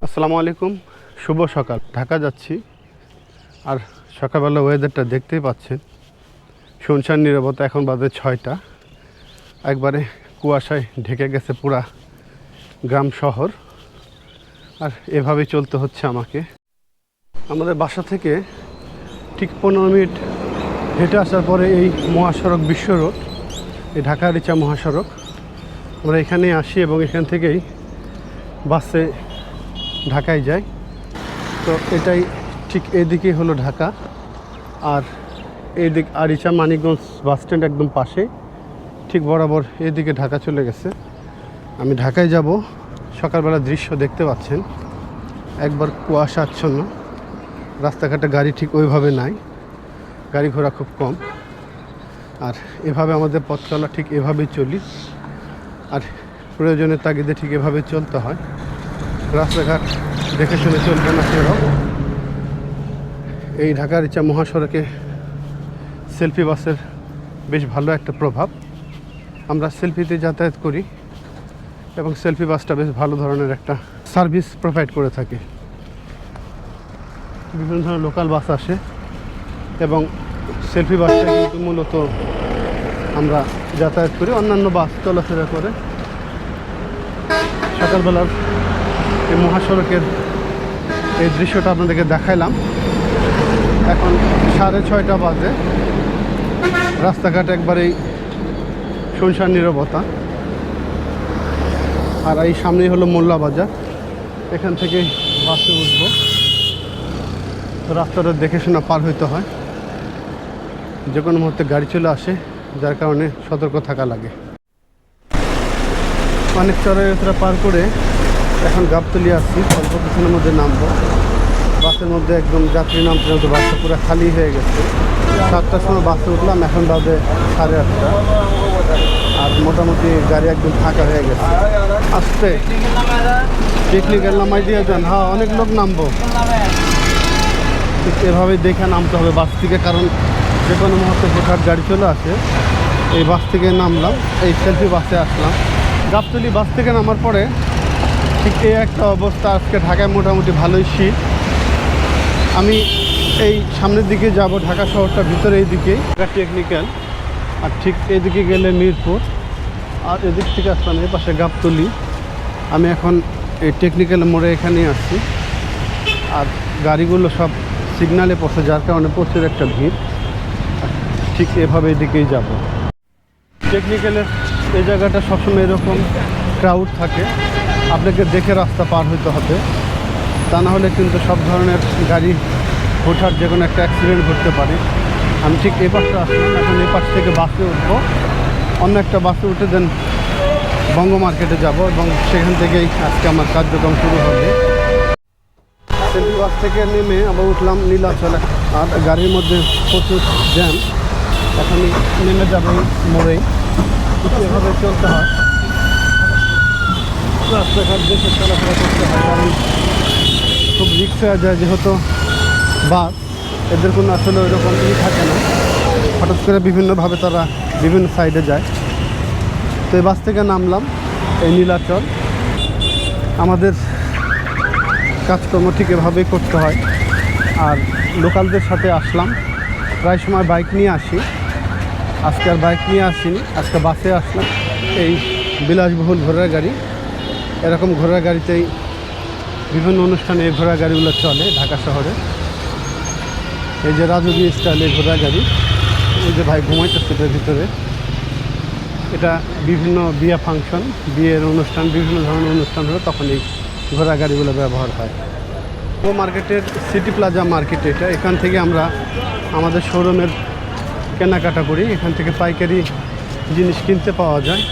আসসালামু আলাইকুম, শুভ সকাল। ঢাকা যাচ্ছি, আর সকালবেলা ওয়েদারটা দেখতেই পাচ্ছেন, শুনশান নীরবতা। এখন বাজে 6টা, একবারে কুয়াশায় ঢেকে গেছে পুরা গ্রাম শহর। আর এভাবেই চলতে হচ্ছে আমাকে। আমাদের বাসা থেকে ঠিক 15 মিনিট হেঁটে আসার পরে এই মহাসড়ক বিশ্ব রোড, এই ঢাকা আরিচা মহাসড়ক, আমরা এখানে আসি এবং এখান থেকেই বাসে ঢাকায় যাই। তো এটাই ঠিক এদিকেই হলো ঢাকা, আর এইদিক আরিচা মানিকগঞ্জ বাস স্ট্যান্ড একদম পাশে, ঠিক বরাবর এদিকে ঢাকা চলে গেছে। আমি ঢাকায় যাব। সকালবেলা দৃশ্য দেখতে পাচ্ছেন, একবার কুয়াশা আচ্ছন্ন, রাস্তাঘাটে গাড়ি ঠিক ওইভাবে নাই, গাড়ি ঘোড়া খুব কম। আর এভাবে আমাদের পথ চলা, ঠিক এভাবেই চলি, আর প্রয়োজনের তাগিদে ঠিক এভাবে চলতে হয়। রাস্তাঘাট দেখে শুনে চলবে না সেরকম। এই ঢাকা আরিচা মহাসড়কে সেলফি বাসের বেশ ভালো একটা প্রভাব। আমরা সেলফিতে যাতায়াত করি এবং সেলফি বাসটা বেশ ভালো ধরনের একটা সার্ভিস প্রোভাইড করে থাকে। বিভিন্ন ধরনের লোকাল বাস আসে এবং সেলফি বাসটা কিন্তু মূলত আমরা যাতায়াত করি, অন্যান্য বাস চলাফেরা করে। সকালবেলার এই মহাসড়কের এই দৃশ্যটা আপনাদেরকে দেখাইলাম। এখন 6:30 বাজে, রাস্তাঘাট একবারেই শুনশান নীরবতা। আর এই সামনেই হলো মোল্লা বাজার, এখান থেকে বাসে উঠব। রাস্তাটা দেখে শোনা পার হইতে হয়, যে কোনো মুহূর্তে গাড়ি চলে আসে, যার কারণে সতর্ক থাকা লাগে। অনেক চড়াইউতরা পার করে এখন গাবতলী আসছি, অল্প কিছুক্ষণের মধ্যে নামবো। বাসের মধ্যে একদম যাত্রী নামতে নামতে বাসটা পুরো খালি হয়ে গেছে। 7টার সময় বাসে উঠলাম, এখন বাজে 8:30, আর মোটামুটি গাড়ি একদম ফাঁকা হয়ে গেছে। আসতে টেকনিক্যাল নামাই দিয়ে যান। হ্যাঁ, অনেক লোক নামবো, এভাবেই দেখে নামতে হবে বাস থেকে, কারণ যে কোনো মুহূর্তে হুটহাট গাড়ি চলে আসে। এই বাস থেকে নামলাম, এই সেলফি বাসে আসলাম। গাবতলী বাস থেকে নামার পরে ঠিক এই একটা অবস্থা। আজকে ঢাকায় মোটামুটি ভালোই শীত। আমি এই সামনের দিকে যাব, ঢাকা শহরটা ভিতরে এই দিকেই টেকনিক্যাল, আর ঠিক এইদিকে গেলে মিরপুর, আর এদিক থেকে আসলাম এই পাশে গাবতলী। আমি এখন এই টেকনিক্যাল মোড়ে এখানেই আসছি, আর গাড়িগুলো সব সিগনালে পড়ছে, যার কারণে প্রচুর একটা ভিড়। ঠিক এভাবে এদিকেই যাব। টেকনিক্যালের এই জায়গাটা সবসময় এরকম ক্রাউড থাকে, আপনাকে দেখে রাস্তা পার হইতে হবে, তা না হলে কিন্তু সব ধরনের গাড়ি হুটহাট যে কোনো একটা অ্যাক্সিডেন্ট ঘটতে পারে। আমি ঠিক এই পাশটা আসলাম, এখন এই পাশ থেকে বাসে উঠবো, অন্য একটা বাসে উঠে দেন বঙ্গ মার্কেটে যাব, এবং সেখান থেকেই আজকে আমার কার্যক্রম শুরু হবে। সেলফি বাস থেকে নেমে আবার উঠলাম নীলাচলে, আর গাড়ির মধ্যে প্রচুর জ্যাম। এখন নেমে যাবো মোড়েই, এভাবে চলতে হয়, রাস্তাঘাট দেখে চলাফেরা করতে হয়, কারণ খুব রিস্ক হয়ে যায়। যেহেতু বাস, এদের কোনো আসলে ওই রকম থাকে না, হঠাৎ করে বিভিন্নভাবে তারা বিভিন্ন সাইডে যায়। তো এই বাস থেকে নামলাম এই নীলাচল। আমাদের কাজকর্ম ঠিক এভাবেই করতে হয়। আর লোকালদের সাথে আসলাম, প্রায় সময় বাইক নিয়ে আসি, আজকে আর বাইক নিয়ে আসিনি, আজকে বাসে আসলাম। এই বিলাসবহুল ঘোড়ার গাড়ি, এরকম ঘোড়ার গাড়িতেই বিভিন্ন অনুষ্ঠানে এই ঘোড়া গাড়িগুলো চলে ঢাকা শহরে। এই যে রাজকীয় স্টাইলের ঘোড়া গাড়ি, এই যে ভাই ঘুমাইতেছে এটার ভিতরে, এটা বিভিন্ন বিয়ে ফাংশন, বিয়ের অনুষ্ঠান, বিভিন্ন ধরনের অনুষ্ঠান হলে তখন এই ঘোড়া গাড়িগুলো ব্যবহার হয়। ও মার্কেটের সিটি প্লাজা মার্কেট এটা, এখান থেকে আমরা আমাদের শোরুমের কেনাকাটা করি। এখান থেকে পাইকারি জিনিস কিনতে পাওয়া যায়,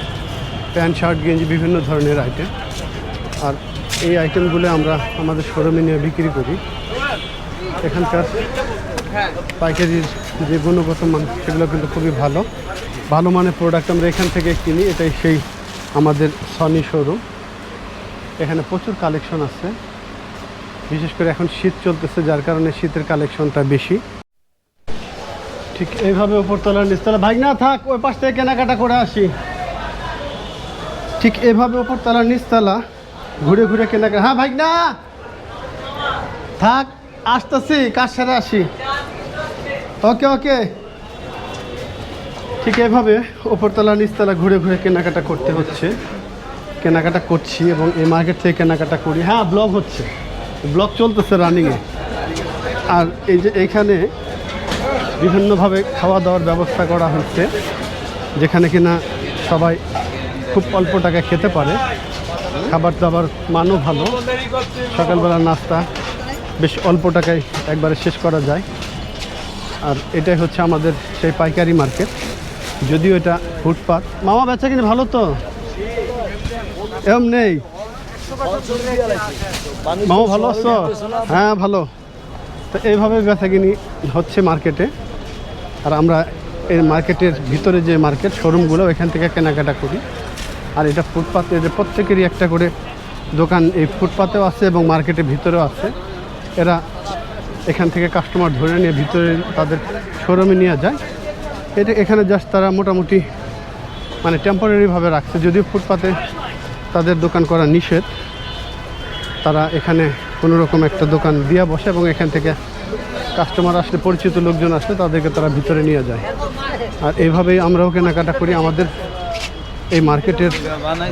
প্যান্ট শার্ট গেঞ্জি বিভিন্ন ধরনের আইটেম। আর এই আইটেমগুলো আমরা আমাদের শোরুমে নিয়ে বিক্রি করি। এখানকার পাইকারির যে গুণগত মান, সেগুলো কিন্তু খুবই ভালো, ভালো মানের প্রোডাক্ট আমরা এখান থেকে কিনি। এটাই সেই আমাদের সনি শোরুম। এখানে প্রচুর কালেকশন আছে, বিশেষ করে এখন শীত চলতেছে, যার কারণে শীতের কালেকশনটা বেশি। ঠিক এইভাবে উপরতলা নিচতলা, ভাই না থাক, ওই পাশ থেকে কেনাকাটা করে আসি। ঠিক এভাবে উপরতলা নিচতলা ঘুরে ঘুরে কেনাকাটা। হ্যাঁ ভাই না, থাক, আসতেছি, কাজ সেরে আসি। ওকে ওকে। ঠিক এভাবে ওপরতলা নিচতলা ঘুরে ঘুরে কেনাকাটা করতে হচ্ছে, কেনাকাটা করছি এবং এই মার্কেট থেকে কেনাকাটা করি। হ্যাঁ, ব্লগ হচ্ছে, ব্লগ চলতেছে রানিংয়ে। আর এই যে এইখানে বিভিন্নভাবে খাওয়া দাওয়ার ব্যবস্থা করা হচ্ছে, যেখানে কিনা সবাই খুব অল্প টাকায় খেতে পারে। খাবার দাবার মানও ভালো, সকালবেলা নাস্তা বেশ অল্প টাকায় একবারে শেষ করা যায়। আর এটাই হচ্ছে আমাদের সেই পাইকারি মার্কেট, যদিও এটা ফুটপাত। মামা বেচা কিনে ভালো তো? এরম নেই মামা, ভালো আছো? হ্যাঁ ভালো। তো এইভাবে বেচা কিনি হচ্ছে মার্কেটে। আর আমরা এই মার্কেটের ভিতরে যে মার্কেট শোরুমগুলো, এখান থেকে কেনাকাটা করি। আর এটা ফুটপাতে, এদের প্রত্যেকেরই একটা করে দোকান এই ফুটপাতেও আছে এবং মার্কেটের ভিতরেও আছে। এরা এখান থেকে কাস্টমার ধরে নিয়ে ভিতরে তাদের শোরুমে নিয়ে যায়। এটা এখানে জাস্ট তারা মোটামুটি মানে টেম্পোরারিভাবে রাখছে, যদিও ফুটপাতে তাদের দোকান করা নিষেধ। তারা এখানে কোনো রকম একটা দোকান দিয়ে বসে এবং এখান থেকে কাস্টমার আসলে, পরিচিত লোকজন আসলে তাদেরকে তারা ভিতরে নিয়ে যায়। আর এইভাবেই আমরাও কেনাকাটা করি আমাদের এই মার্কেটের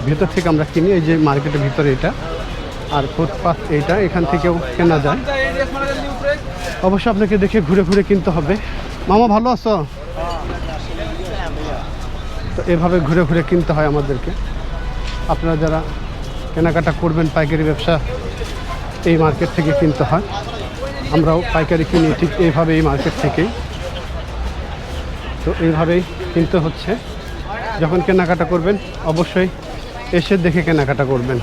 ভিতর থেকে। আমরা কিনি এই যে মার্কেটের ভিতরে এটা, আর ফুটপাত এইটা, এখান থেকেও কেনা যায়। অবশ্যই আপনাকে দেখে ঘুরে ঘুরে কিনতে হবে। মামা ভালো আছো? তো এভাবে ঘুরে ঘুরে কিনতে হয় আমাদেরকে। আপনারা যারা কেনাকাটা করবেন পাইকারি ব্যবসা, এই মার্কেট থেকে কিনতে হয়। আমরাও পাইকারি কিনি ঠিক এইভাবে এই মার্কেট থেকেই। তো এইভাবেই কিনতে হচ্ছে। যখন কেনাকাটা করবেন অবশ্যই এসে দেখে কেনাকাটা করবেন।